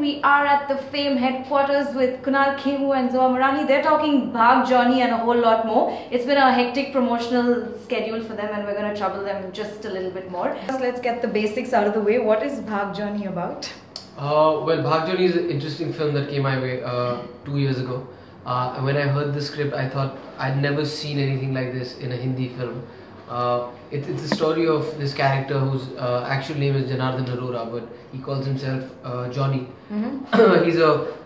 We are at the Fame headquarters with Kunal Khemu and Zoa Morani. They're talking Bhag Johnny and a whole lot more. It's been a hectic promotional schedule for them and we're going to trouble them just a little bit more. First, let's get the basics out of the way. What is Bhag Johnny about? Well, Bhag Johnny is an interesting film that came my way 2 years ago. And when I heard the script, I thought I'd never seen anything like this in a Hindi film. It's a story of this character whose actual name is Janardhan Arora, but he calls himself Johnny.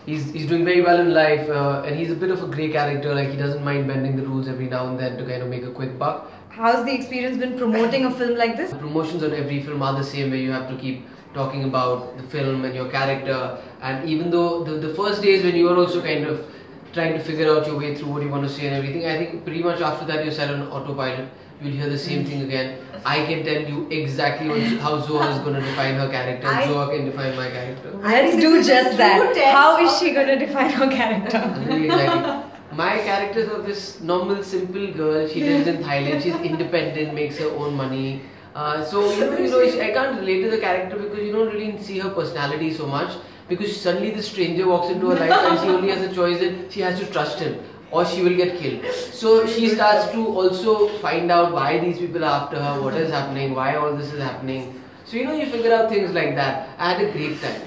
He's doing very well in life, and he's a bit of a grey character. Like, he doesn't mind bending the rules every now and then to kind of make a quick buck. How's the experience been promoting a film like this? The promotions on every film are the same, where you have to keep talking about the film and your character. And even though the first days when you are also kind of trying to figure out your way through what you want to say and everything, I think pretty much after that you're set on autopilot. You'll hear the same thing again. I can tell you exactly how Zoa is going to define her character. Zoa can define my character. Let's do just that. How is she going to define her character? Really like my character is of this normal, simple girl. She lives in Thailand. She's independent, makes her own money. So I can't relate to the character because you don't really see her personality so much. Because suddenly this stranger walks into her life and she only has a choice that she has to trust him or she will get killed. So she starts to also find out why these people are after her, what is happening, why all this is happening. So you figure out things like that. I had a great time.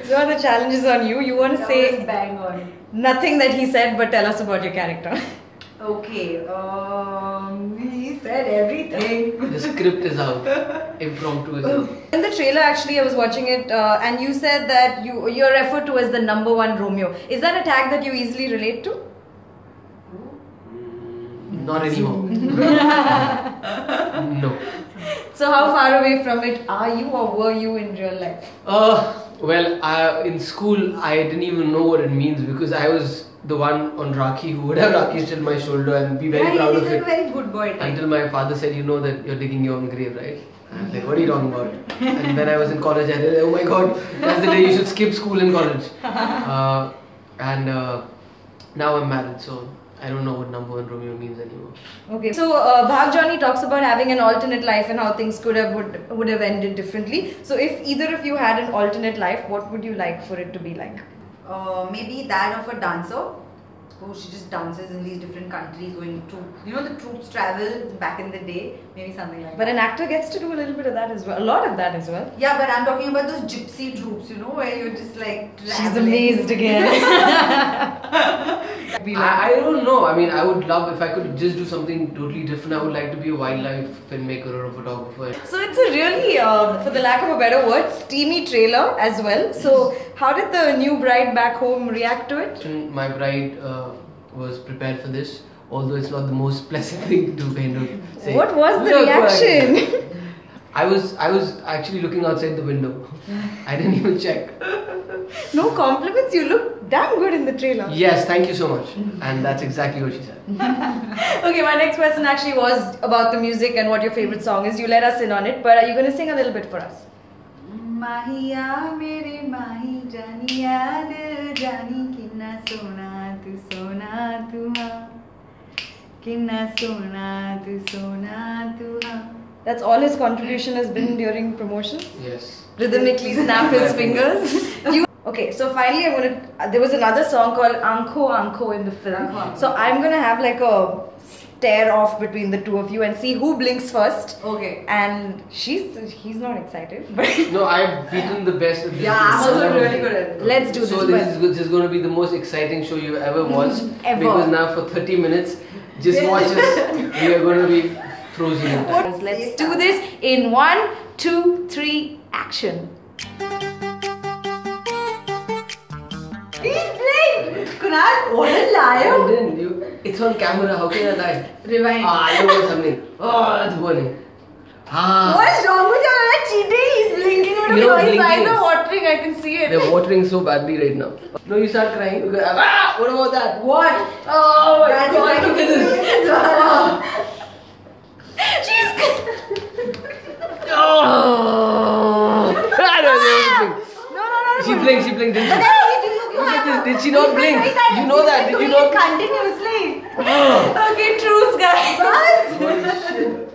So the challenge is on you. You want to say bang on. Nothing that he said, but tell us about your character. Okay, he said everything. The script is out. Impromptu is out. In the trailer, actually, I was watching it, and you said that you're referred to as the #1 Romeo. Is that a tag that you easily relate to? Not anymore. No. So how far away from it are you, or were you in real life? Well, in school, I didn't even know what it means because I was the one on Rakhi who would have Rakhi still my shoulder and be very proud of it. He's a very good boy. Until my father said, you know that you're digging your own grave, right? I was like, what are you talking about? And when I was in college, I said, oh my god, that's the day you should skip school in college. Now I'm married, so I don't know what #1 Romeo means anymore. Okay, so Bhag Johnny talks about having an alternate life and how things would have ended differently. So if either of you had an alternate life, what would you like for it to be like? Maybe that of a dancer. Oh, she just dances in these different countries, going to, the troops travel back in the day. Maybe something like that. But an actor gets to do a little bit of that as well. A lot of that as well. Yeah, but I'm talking about those gypsy troops, where you're just like traveling. She's amazed again. I don't know. I mean, I would love if I could just do something totally different. I would like to be a wildlife filmmaker or a photographer. So it's a really, for the lack of a better word, steamy trailer as well. So how did the new bride back home react to it? My bride was prepared for this, although it's not the most pleasant thing to kind of say. What was the reaction? I was actually looking outside the window. I didn't even check. No compliments. You look damn good in the trailer. Yes, thank you so much. And that's exactly what she said. Okay, my next question actually was about the music and what your favorite song is. You let us in on it, but are you going to sing a little bit for us? Mahiya mere mahi janiya dil jani kinna sona tu ha kinna sona tu ha. That's all his contribution has been during promotions? Yes. Rhythmically snap his fingers. Okay, so finally there was another song called Aankho Aankho in the film. So I'm gonna have like a stare off between the two of you and see who blinks first. Okay. And he's not excited, but no, I've beaten the best at this. Yeah, I'm also really good at it. Let's do this. So this is going to be the most exciting show you've ever watched. Ever. Because now for 30 minutes, just watch us. We are going to be frozen in time. Let's do this in 1, 2, 3, action. He's playing! Kunal, what a liar! It's on camera, how can I lie? Rewind. I know what's happening. Oh, that's funny. What's wrong with you? You're cheating. He's blinking. His eyes are watering, I can see it. They're watering so badly right now. No, you start crying. What about that? What? Oh my That's god, look at this. She's Oh! No. She blinked, didn't she? Look at this, did she not blink? You know that, did you not? Continuously. okay, truce guys. Holy shit.